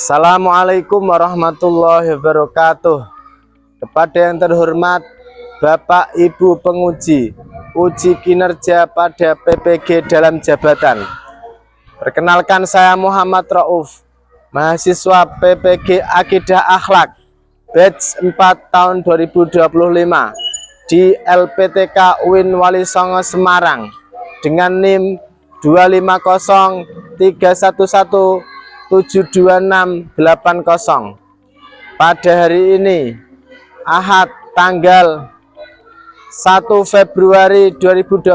Assalamualaikum warahmatullahi wabarakatuh. Kepada yang terhormat Bapak Ibu penguji uji kinerja pada PPG dalam jabatan. Perkenalkan, saya Muhammad Rauf, mahasiswa PPG Akidah Akhlak batch 4 tahun 2025 di LPTK UIN Wali Songo Semarang dengan NIM 25031172680. Pada hari ini Ahad tanggal 1 Februari 2026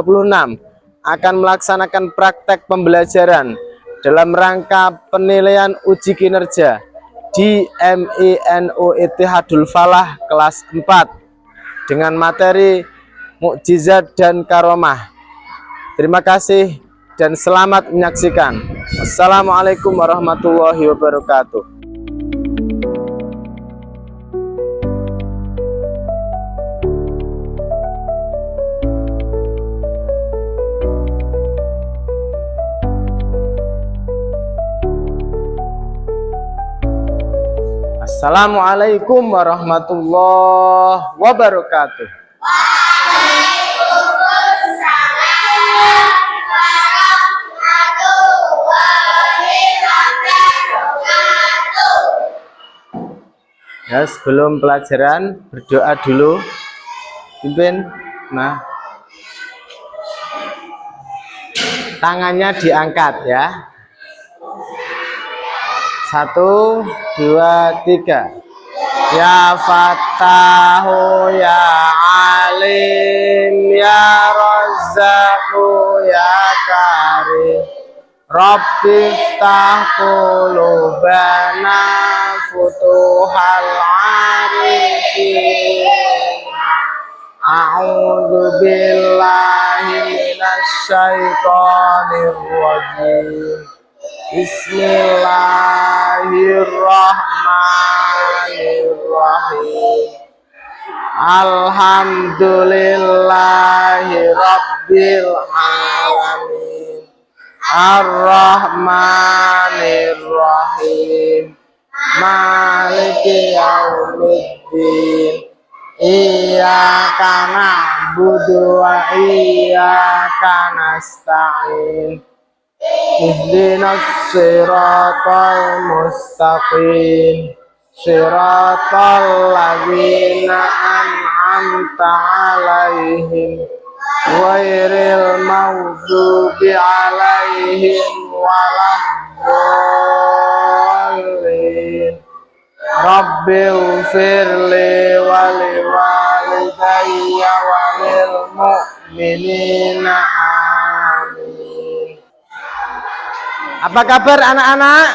akan melaksanakan praktek pembelajaran dalam rangka penilaian uji kinerja di MINU Ittihadul Falah kelas 4 dengan materi mukjizat dan karomah. Terima kasih dan selamat menyaksikan. Assalamualaikum warahmatullahi wabarakatuh. Assalamualaikum warahmatullahi wabarakatuh. Ya, sebelum pelajaran berdoa dulu, pimpin. Nah, tangannya diangkat ya. 1, 2, 3. Ya Fattahu ya Alim ya Razzaqu ya Karim Rabbiftah qulubana futuhal arifin. A'udzu billahi minasy syaithanir rajim. Bismillahirrahmanirrahim. Alhamdulillahi rabbil alamin. Ar-Rahmanir-Rahim. Maliki yaumiddin. Iyyaka na'budu wa iyyaka nasta'in. Ihdinas siratal mustaqim. Siratal ladzina an'amta 'alaihim ghairil maghdubi 'alaihim waladdallin. Rabbighfirli wa liwalidayya wa lil mu'minina. Amin. Apa kabar anak-anak?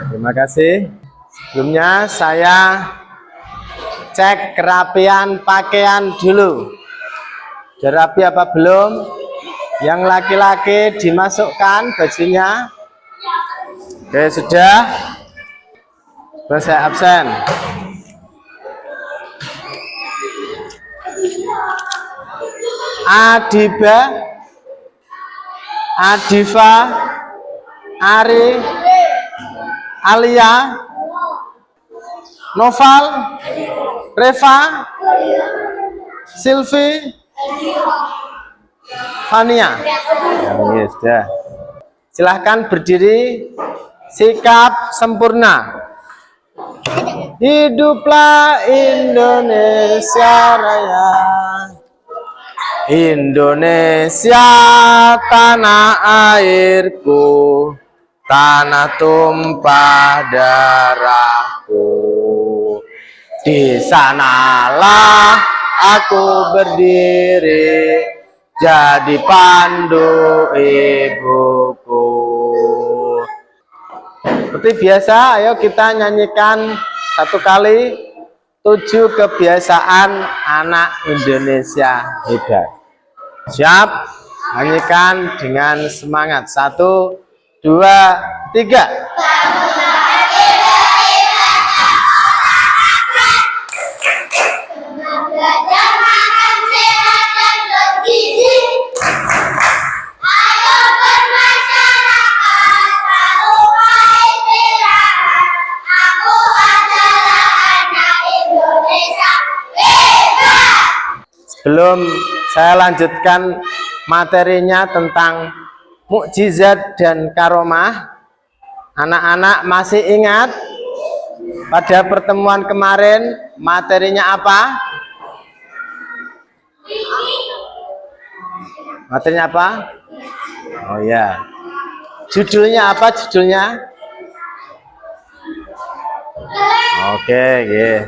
Terima kasih. Sebelumnya saya cek kerapian pakaian dulu. Sudah rapi apa belum? Yang laki-laki dimasukkan bajunya. Oke, sudah. Saya absen. Adiba, Adifa, Ari, Alia, Noval, Reva, Silvi, Fania. Ya, sudah. Silahkan berdiri. Sikap sempurna. Hiduplah Indonesia Raya. Indonesia tanah airku, tanah tumpah darahku. Di sanalah aku berdiri, jadi pandu ibuku. Seperti biasa, ayo kita nyanyikan satu kali 7 kebiasaan anak Indonesia hebat. Siap? Nyanyikan dengan semangat. 1, 2, 3. Ayo bermasyarakat sebelum saya lanjutkan materinya tentang mukjizat dan karomah, anak-anak masih ingat pada pertemuan kemarin materinya apa? Materinya apa? Oh ya, judulnya apa judulnya? Oke,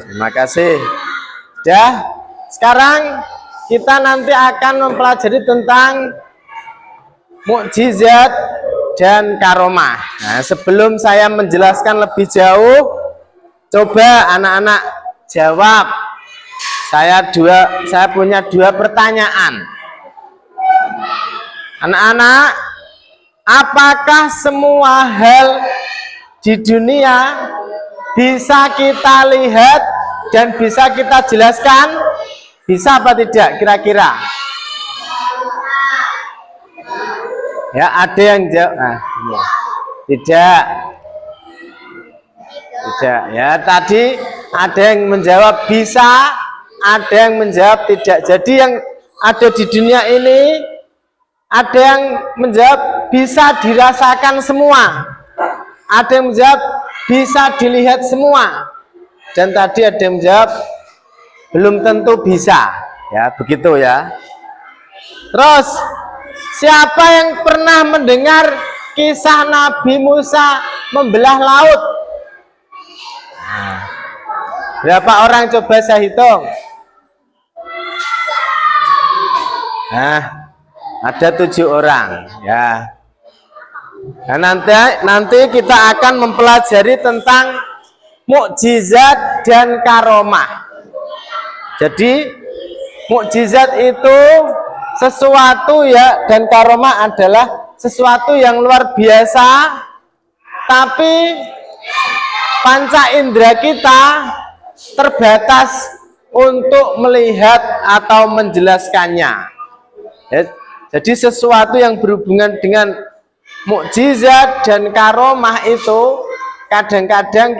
terima kasih. Ya, sekarang kita nanti akan mempelajari tentang mukjizat dan karomah. Nah, sebelum saya menjelaskan lebih jauh, coba anak-anak jawab. Saya punya dua pertanyaan. Anak-anak, apakah semua hal di dunia bisa kita lihat dan bisa kita jelaskan? Bisa apa tidak kira-kira? Ya, ada yang jawab. Tidak. Tidak. Ya, tadi ada yang menjawab bisa, ada yang menjawab tidak. Jadi yang ada di dunia ini, ada yang menjawab bisa dirasakan semua, ada yang menjawab bisa dilihat semua, dan tadi ada yang menjawab belum tentu bisa. Ya, begitu ya. Terus siapa yang pernah mendengar kisah Nabi Musa membelah laut? Nah, berapa orang coba saya hitung? Nah, ada 7 orang ya. Nah, nanti kita akan mempelajari tentang mukjizat dan karomah. Jadi mukjizat itu sesuatu ya, dan karomah adalah sesuatu yang luar biasa, tapi panca indera kita terbatas untuk melihat atau menjelaskannya ya. Jadi sesuatu yang berhubungan dengan mukjizat dan karomah itu kadang-kadang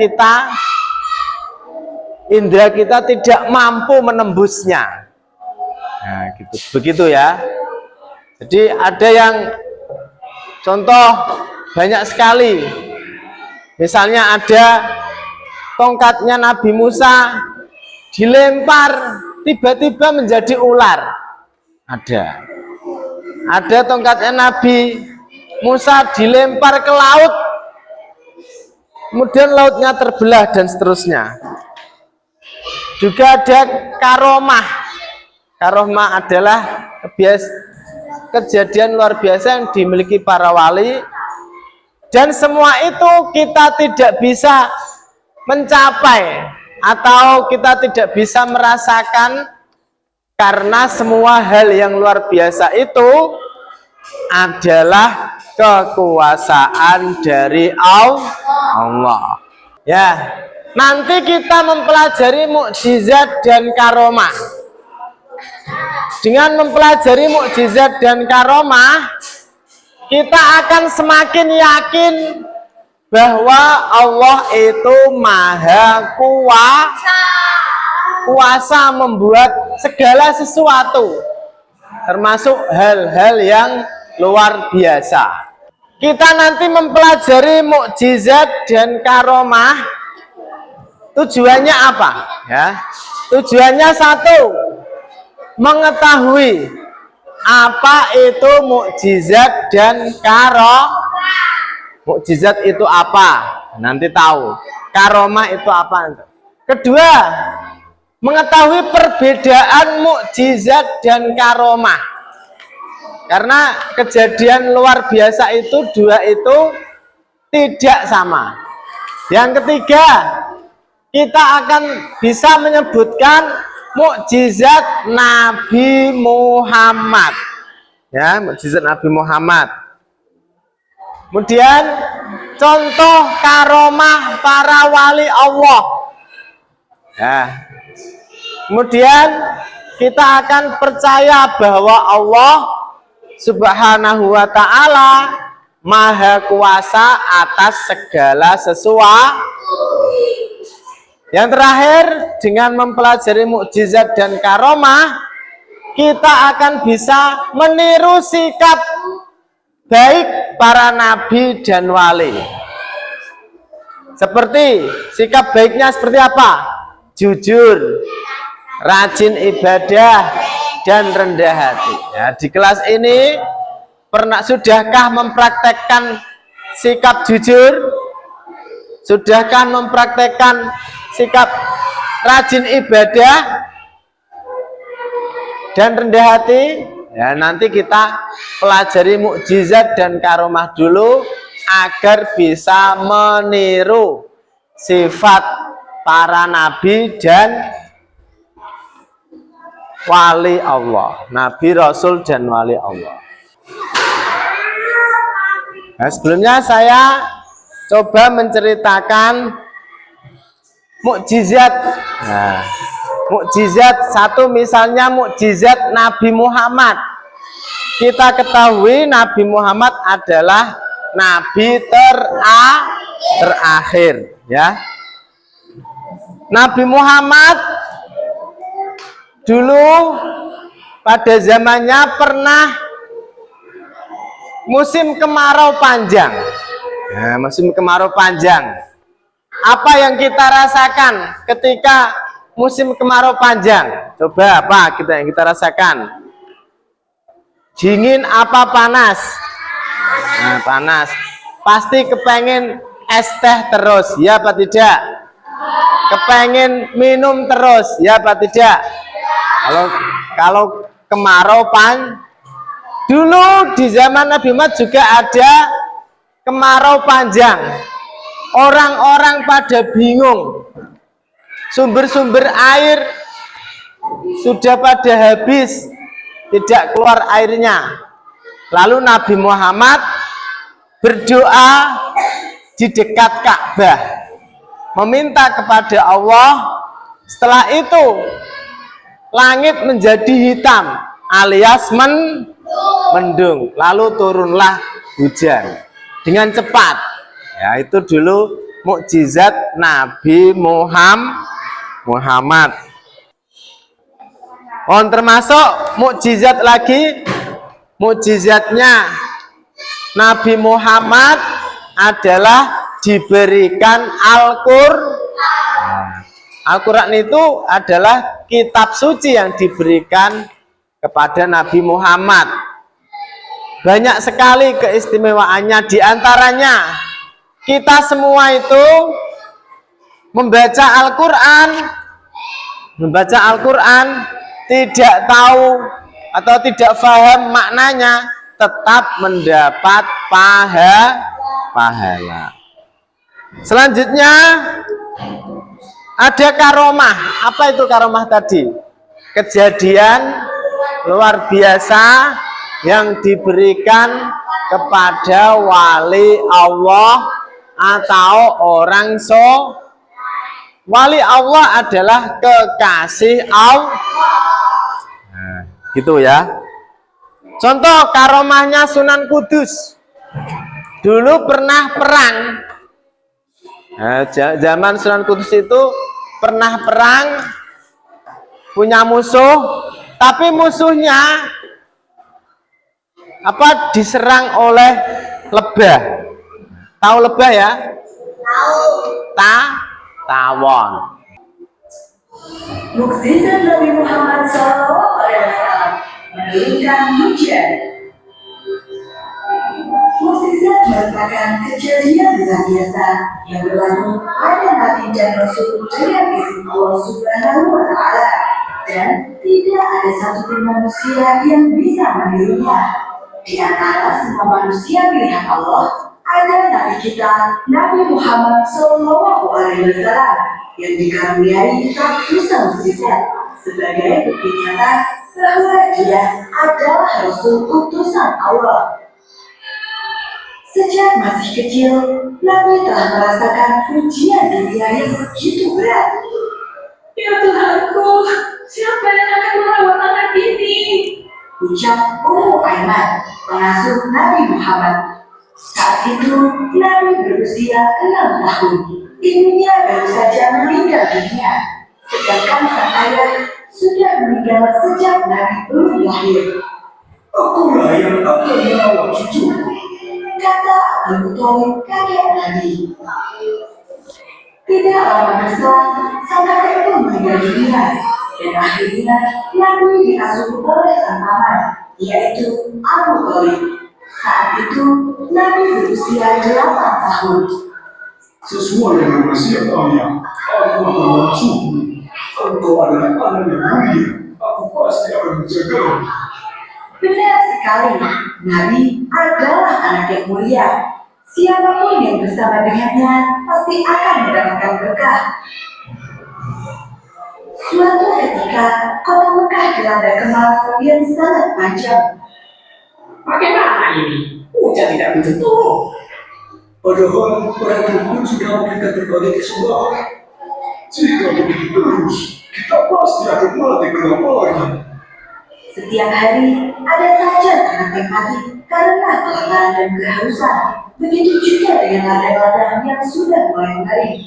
indera kita tidak mampu menembusnya. Nah, gitu. Begitu ya. Jadi ada yang contoh banyak sekali. Misalnya ada tongkatnya Nabi Musa dilempar tiba-tiba menjadi ular. Ada tongkatnya Nabi Musa dilempar ke laut, kemudian lautnya terbelah dan seterusnya. Juga ada karomah. Karomah adalah kejadian luar biasa yang dimiliki para wali, dan semua itu kita tidak bisa mencapai atau kita tidak bisa merasakan, karena semua hal yang luar biasa itu adalah kekuasaan dari Allah. Ya, nanti kita mempelajari mukjizat dan karomah. Dengan mempelajari mukjizat dan karomah, kita akan semakin yakin bahwa Allah itu maha kuasa membuat segala sesuatu, termasuk hal-hal yang luar biasa. Kita nanti mempelajari mukjizat dan karomah. Tujuannya apa? Ya, tujuannya satu, mengetahui apa itu mukjizat dan karomah. Mukjizat itu apa? Nanti tahu. Karomah itu apa? Kedua, mengetahui perbedaan mukjizat dan karomah. Karena kejadian luar biasa itu dua itu tidak sama. Yang ketiga, kita akan bisa menyebutkan mukjizat Nabi Muhammad. Ya, mukjizat Nabi Muhammad. Kemudian contoh karomah para wali Allah. Ya. Kemudian kita akan percaya bahwa Allah Subhanahu wa ta'ala maha kuasa atas segala sesuatu. Yang terakhir, dengan mempelajari mukjizat dan karomah, kita akan bisa meniru sikap baik para nabi dan wali. Seperti sikap baiknya seperti apa? Jujur, rajin ibadah, dan rendah hati. Ya, di kelas ini sudahkah mempraktekkan sikap jujur? Sudahkah mempraktekkan sikap rajin ibadah dan rendah hati? Ya, nanti kita pelajari mukjizat dan karomah dulu agar bisa meniru sifat para nabi dan wali Allah, nabi, rasul, dan wali Allah. Nah, sebelumnya saya coba menceritakan mukjizat. Nah, mukjizat satu, misalnya mukjizat Nabi Muhammad. Kita ketahui Nabi Muhammad adalah nabi terakhir, ya. Nabi Muhammad dulu pada zamannya pernah musim kemarau panjang. Nah, musim kemarau panjang. Apa yang kita rasakan ketika musim kemarau panjang? Coba apa yang kita rasakan? Dingin apa panas? Nah, panas. Pasti kepengen es teh terus, ya apa tidak? Kepengen minum terus, ya apa tidak? Kalau kemarau dulu di zaman Nabi Muhammad juga ada kemarau panjang. Orang-orang pada bingung. Sumber-sumber air sudah pada habis, tidak keluar airnya. Lalu Nabi Muhammad berdoa di dekat Ka'bah, meminta kepada Allah. Setelah itu langit menjadi hitam alias mendung, lalu turunlah hujan dengan cepat. Ya, itu dulu mukjizat Nabi Muhammad. Termasuk mukjizat lagi, mukjizatnya Nabi Muhammad adalah diberikan Al-Qur'an. Al-Qur'an itu adalah kitab suci yang diberikan kepada Nabi Muhammad. Banyak sekali keistimewaannya, diantaranya kita semua itu membaca Al-Qur'an tidak tahu atau tidak paham maknanya, tetap mendapat pahala. Selanjutnya ada karomah. Apa itu karomah tadi? Kejadian luar biasa yang diberikan kepada wali Allah atau orang wali Allah adalah kekasih Allah. Nah, gitu ya. Contoh karomahnya Sunan Kudus. Dulu pernah perang. Nah, zaman Sunan Kudus itu pernah perang, punya musuh, tapi musuhnya diserang oleh lebah. Tahu lebah ya? Tawon. Mukjizat Nabi Muhammad SAW menurunkan hujan. Mukjizat merupakan kejadian luar biasa yang berlaku pada Nabi dan Rasul dengan izin Allah Subhanahu wa Ta'ala, dan tidak ada satupun manusia yang bisa menirunya. Di antara semua manusia pilihan Allah ada Nabi kita, Nabi Muhammad SAW, yang dikaruniai ratusan mukjizat sebagai bukti nyata bahwa dia adalah Rasul utusan Allah. Sejak masih kecil, Nabi telah merasakan ujian dunia yang begitu berat. Ya Tuhanku, siapa yang akan merawat anak ini? Ucap Ummu Aiman, pengasuh Nabi Muhammad. Saat itu, Nabi berusia 6 tahun. Ibunya baru saja meninggal dunia, sedangkan sang ayah sudah meninggal sejak Nabi belum lahir. Akulah yang akan merawat cucuku. Kata Abdul Muthalib kakek Nabi. Tidak lama berselang, sang kakek pun meninggal dunia. Dan akhirnya Nabi diasuh oleh sang paman, yaitu Abu Thalib. Saat itu Nabi berusia 8 tahun. Sesuai dengan wasiat ayah, aku akan mengasuhmu. Engkau adalah anak yang mulia. Aku pasti akan menjagamu. Benar sekali, Nabi adalah anak yang mulia. Siapapun yang bersama dengannya pasti akan mendapatkan berkah. Suatu ketika, kota Mekah dilanda kemarau yang sangat panjang. Bagaimana ini? Hujan tidak menentu. Padahal orang Tuhan sudah memberikan berbagai kesembuhan. Jika begitu terus, kita pasti akan mati kelaparan. Setiap hari ada saja ternak yang mati karena kelaparan dan kehausan. Begitu juga dengan ladang-ladang yang sudah mulai mengering.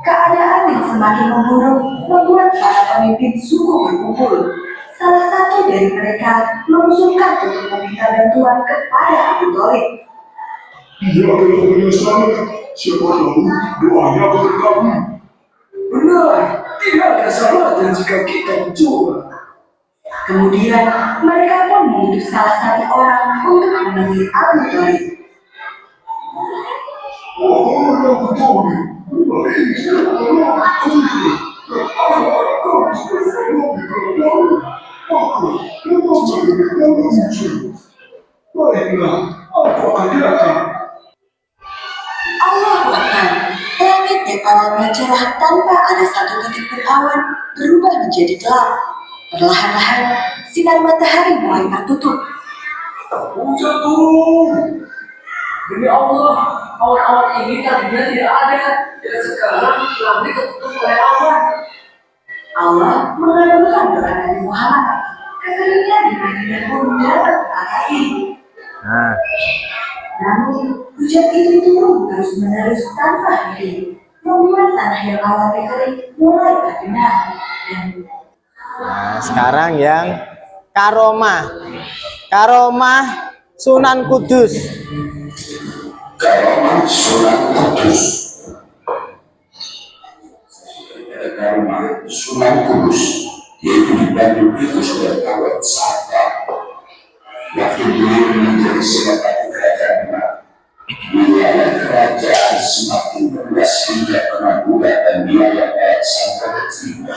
Keadaan yang semakin memburuk membuat para pemimpin suku berkumpul. Salah satu dari mereka mengusulkan untuk meminta bantuan kepada Abu Thalib. Dia adalah penyelamat. Siapa tahu doanya akan terkabul. Benar, tidak ada salahnya jika kita mencoba. Kemudian mereka pun mengutus salah satu orang untuk menemui Abu Thalib. Oh, Abu Thalib, baik, aku baiklah, aku akan datang. Allah Akbar. Langit yang awalnya cerah tanpa ada satu titik berawan berubah menjadi gelap. Perlahan-lahan sinar matahari mulai tertutup. Hujan turun. Demi Allah, awan-awan ini tadinya tidak ada. Dan sekarang langit tertutup oleh awan. Allah mengabulkan doa Nabi Muhammad. Kekeringan di Madinah pun dapat teratasi. Nah, Namun hujan itu turun terus-menerus tanpa henti, membuat tanah yang awalnya kering mulai berbenah dan sekarang yang karomah. Karomah Sunan Kudus. Karomah Sunan Kudus. Karomah Sunan Kudus yaitu dibantu Kudus dan awal Sabta. Waktu beliau menjadi senopati kerajaan wilayah kerajaan semakin berluas hingga kemakmuran dan wilayah sampai tertimpa.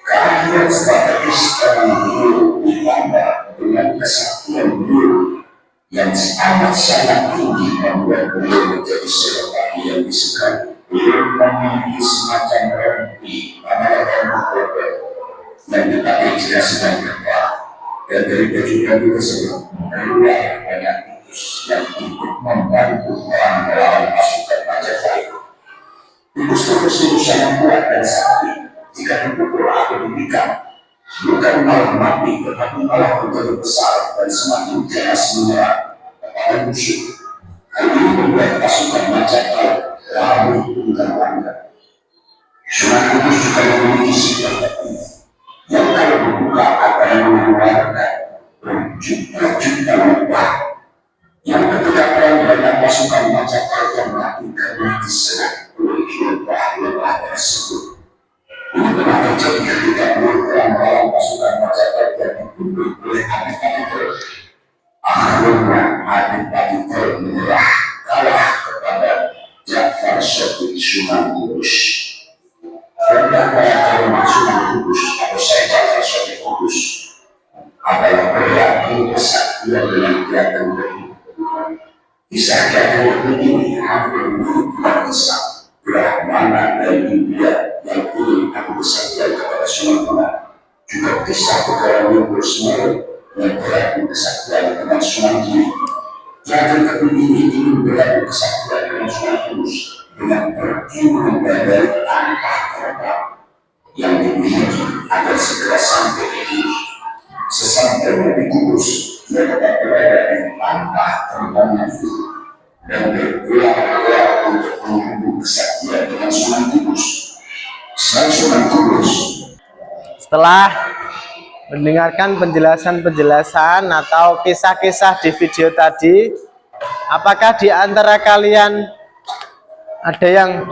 Kehadiran strategis orang beliau ditambah dengan kesaktian beliau yang sangat tinggi membuat beliau menjadi senopati yang disukai. Beliau memiliki semacam rompi pada rompi yang dipakai jika sedang terbang. Dan dari baju tersebut keluar banyak tikus yang ikut membantu orang melawan pasukan Majapahit. Tikus tersebut sangat kuat dan sakti. Jika dipukul atau ditikam, bukan malah mati, tetapi malah menjadi besar dan semakin jelas menyerang kepada musuh. Hal ini membuat pasukan Majapahit lalu tunggang langgang. Sunan Kudus juga memiliki sifat tertentu yang kalau dibuka akan mengeluarkan berjuta-juta lubang yang ketika perang banyak pasukan Majapahit yang mati karena diserang oleh lubang-lubang tersebut. Ini pernah terjadi ketika perang melawan pasukan Majapahit yang dibunuh oleh Adipati. Akhirnya Adipati menyerah kalah kepada Ja'far Shadiq Sunan Kudus. Terdakwa yang termasuk Sunan Kudus atau Ja'far Shadiq Kudus adalah berlaku kesaktian dengan kelihatan begitu. Kisah jatuh begini hampir menghubungkan kisah Brahmana dari India yang ingin aku kesaktian kepada Sunan Kudus. Juga kisah pegawan Yogyakarta Semeru yang berlaku kesaktian dengan Sunan Giri. Raja Kediri ini ingin berlaku kesaktian dengan Sunan Kudus dengan berilmu dari tanpa terbang yang dimiliki agar segera sampai di Kudus. Sesampainya di Kudus, dia dapat berada di tanpa terbangnya itu dan bergerak untuk menghubung kesaktian dengan Sunan Kudus. Selain Sunan Kudus, Setelah mendengarkan penjelasan-penjelasan atau kisah-kisah di video tadi, apakah di antara kalian ada yang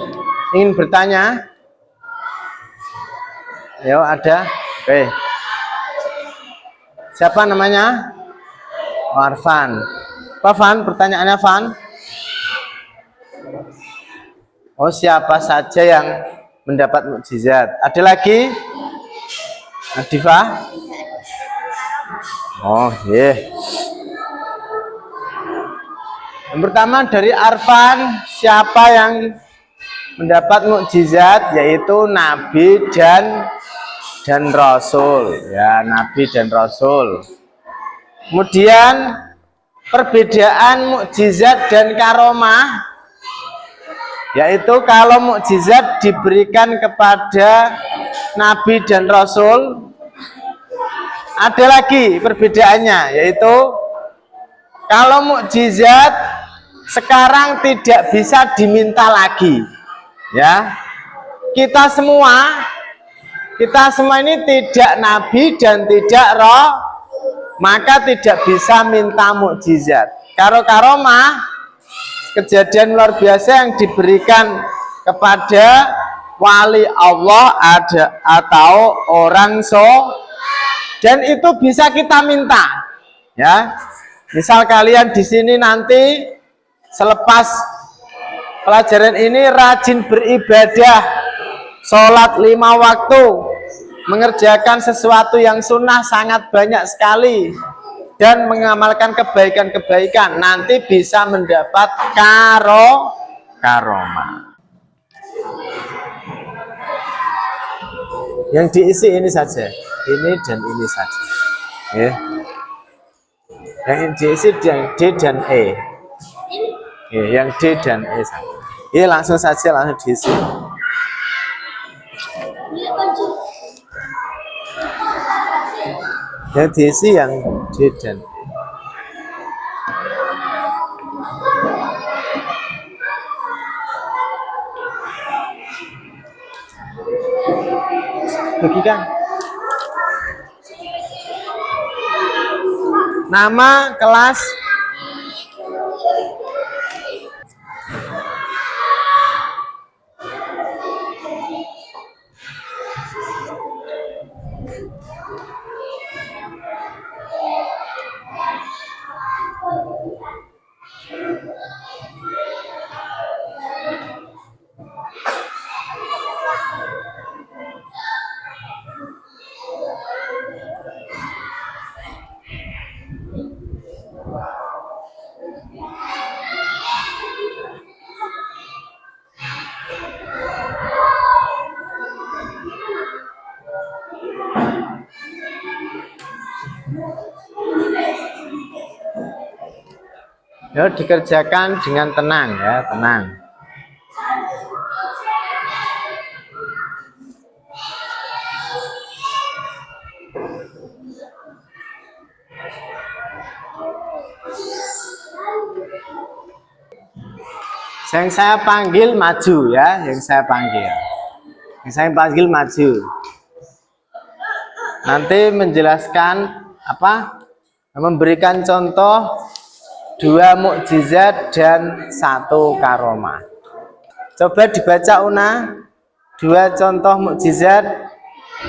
ingin bertanya? Ayo, ada? Oke. Siapa namanya? Arfan. Apa Van? Pertanyaannya Van? Oh, siapa saja yang mendapat mukjizat? Ada lagi? Adifa? Oh, iya. Yang pertama dari Arfan, siapa yang mendapat mukjizat? Yaitu Nabi dan Rasul. Ya, Nabi dan Rasul. Kemudian perbedaan mukjizat dan karomah, yaitu kalau mukjizat diberikan kepada Nabi dan Rasul, ada lagi perbedaannya, yaitu kalau mukjizat sekarang tidak bisa diminta lagi. Ya, kita semua ini tidak nabi dan tidak roh, maka tidak bisa minta mukjizat. Kalau karomah, kejadian luar biasa yang diberikan kepada wali Allah atau orang dan itu bisa kita minta. Ya, misal kalian di sini nanti selepas pelajaran ini rajin beribadah, sholat 5 waktu, mengerjakan sesuatu yang sunnah sangat banyak sekali, dan mengamalkan kebaikan-kebaikan, nanti bisa mendapat karomah. Yang diisi ini saja, ini dan ini saja. Ya. Yang diisi yang D dan E. Ya, yang D dan E saja. Ya, langsung saja, langsung diisi. Yang diisi yang D dan E. Bagikan. Nama kelas. Ya, dikerjakan dengan tenang ya, tenang. Yang saya panggil maju ya, yang saya panggil maju. Nanti menjelaskan apa? Memberikan contoh 2 mukjizat dan 1 karomah. Coba dibaca Una, 2 contoh mukjizat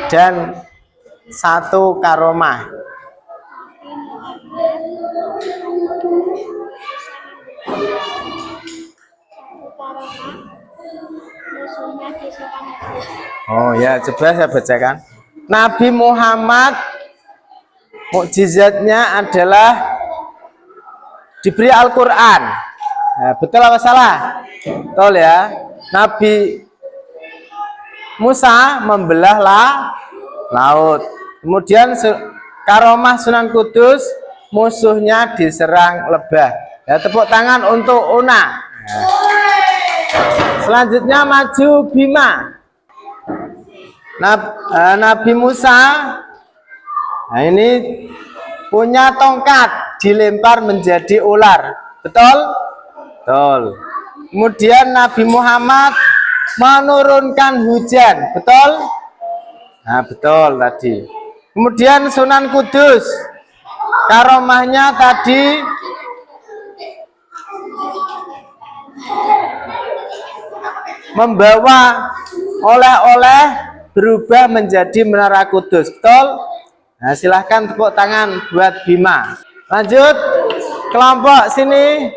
dan 1 karomah. Oh ya, coba saya bacakan. Nabi Muhammad mukjizatnya adalah diberi Al-Quran. Nah, betul apa salah? Betul ya. Nabi Musa membelah laut. Kemudian karomah Sunan Kudus, musuhnya diserang lebah. Ya, tepuk tangan untuk Una. Nah. Selanjutnya maju Bima. Nabi Musa, nah ini punya tongkat, dilempar menjadi ular. Betul? Betul. Kemudian Nabi Muhammad menurunkan hujan. Betul? Nah, betul tadi. Kemudian Sunan Kudus, karomahnya tadi membawa oleh-oleh berubah menjadi Menara Kudus. Betul? Nah, silahkan tepuk tangan buat Bima. Lanjut, kelompok sini.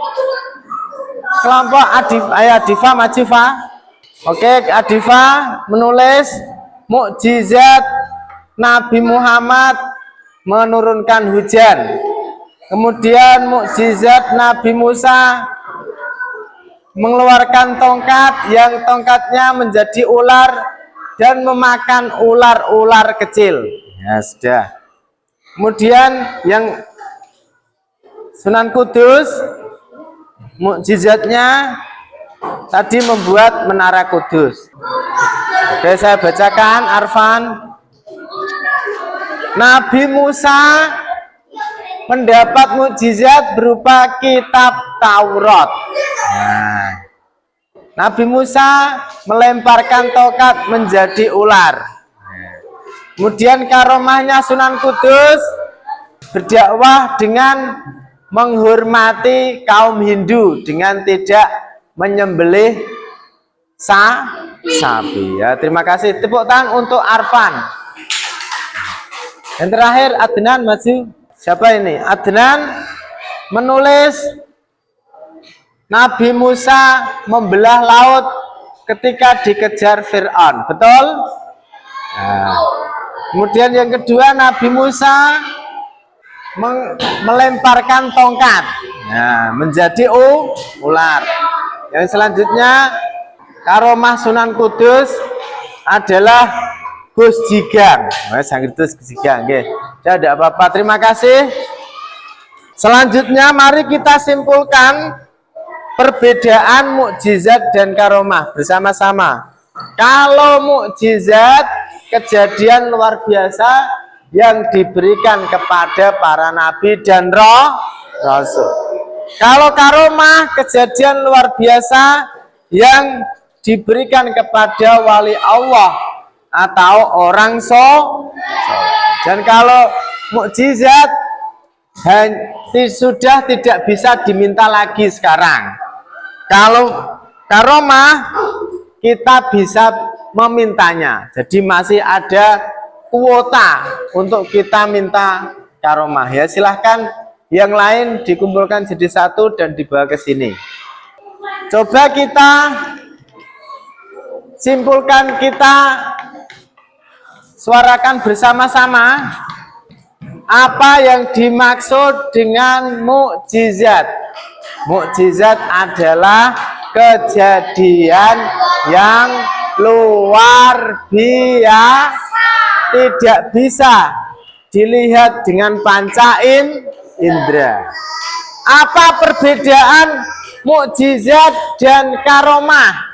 Kelompok Adifa maju, Fa. Oke, Adifa menulis mukjizat Nabi Muhammad menurunkan hujan. Kemudian mukjizat Nabi Musa mengeluarkan tongkat yang tongkatnya menjadi ular dan memakan ular-ular kecil. Ya sudah. Kemudian yang Sunan Kudus, mukjizatnya tadi membuat Menara Kudus. Oke, saya bacakan, Arfan. Nabi Musa mendapat mukjizat berupa kitab Taurat. Nah, Nabi Musa melemparkan tongkat menjadi ular. Kemudian karomahnya Sunan Kudus berdakwah dengan menghormati kaum Hindu dengan tidak menyembelih sapi. Ya, terima kasih. Tepuk tangan untuk Arfan. Yang terakhir Adnan maju. Siapa ini? Adnan menulis Nabi Musa membelah laut ketika dikejar Fir'aun. Betul? Nah, kemudian yang kedua, Nabi Musa melemparkan tongkat, nah, menjadi ular. Yang selanjutnya, karomah Sunan Kudus adalah Gus Jigang. Nah, sang itu Gus Jigang. Oke, tidak apa-apa. Terima kasih. Selanjutnya, mari kita simpulkan perbedaan mukjizat dan karomah bersama-sama. Kalau mukjizat, kejadian luar biasa yang diberikan kepada para nabi dan rasul. Kalau karomah, kejadian luar biasa yang diberikan kepada wali Allah atau orang dan kalau mukjizat sudah tidak bisa diminta lagi sekarang. Kalau karomah kita bisa memintanya, jadi masih ada kuota untuk kita minta karomah. Ya, silahkan yang lain dikumpulkan jadi satu dan dibawa ke sini. Coba kita simpulkan, kita suarakan bersama-sama apa yang dimaksud dengan mukjizat. Mukjizat adalah kejadian yang luar biasa, tidak bisa dilihat dengan panca indera. Apa perbedaan mukjizat dan karomah?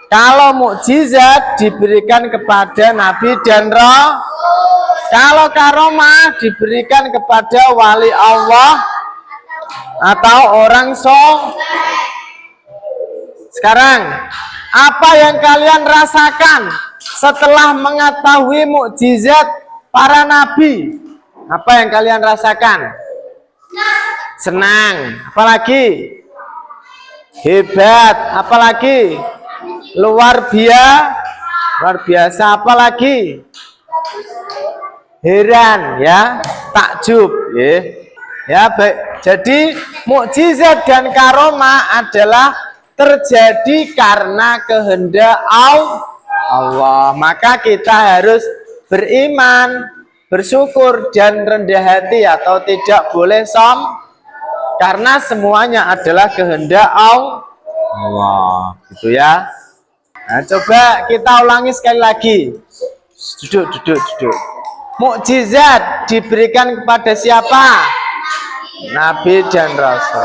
Kalau mukjizat diberikan kepada nabi dan roh, kalau karomah diberikan kepada wali Allah atau orang Sekarang, apa yang kalian rasakan setelah mengetahui mukjizat para nabi? Apa yang kalian rasakan? Senang. Apalagi? Hebat. Apalagi? Luar biasa. Apalagi? Heran, ya, takjub, ya, baik. Jadi mukjizat dan karomah adalah terjadi karena kehendak Allah. Maka kita harus beriman, bersyukur dan rendah hati atau tidak boleh karena semuanya adalah kehendak Allah, gitu ya. Nah, coba kita ulangi sekali lagi. Duduk. Mukjizat diberikan kepada siapa? Nabi dan Rasul.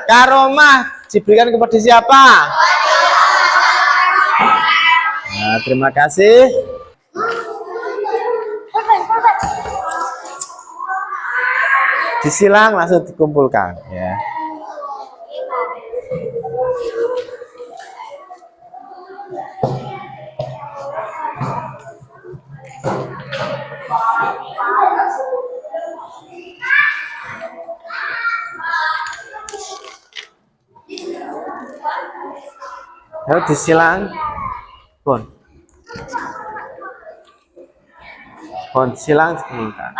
Karomah diberikan kepada siapa? Nah, terima kasih. Disilang langsung dikumpulkan, ya. Ayo disilang. Pun silang sebentar.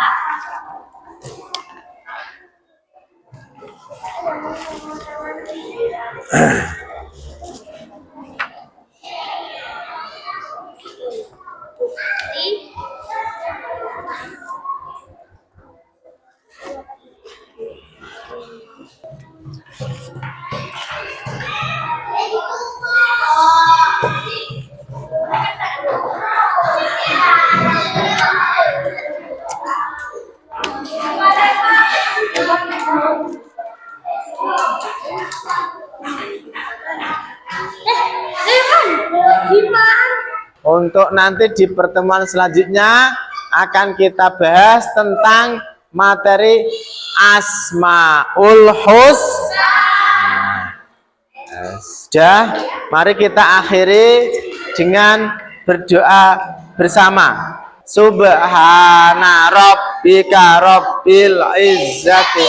Untuk nanti di pertemuan selanjutnya akan kita bahas tentang materi Asmaul Husna. Sudah, mari kita akhiri dengan berdoa bersama. Subhana rabbika rabbil izzati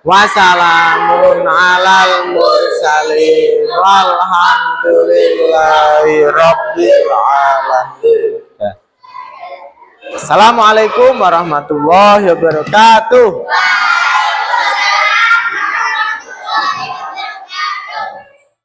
wassalamun alal mursalin walhamdulillahi rabbil alamin. Assalamualaikum warahmatullahi wabarakatuh.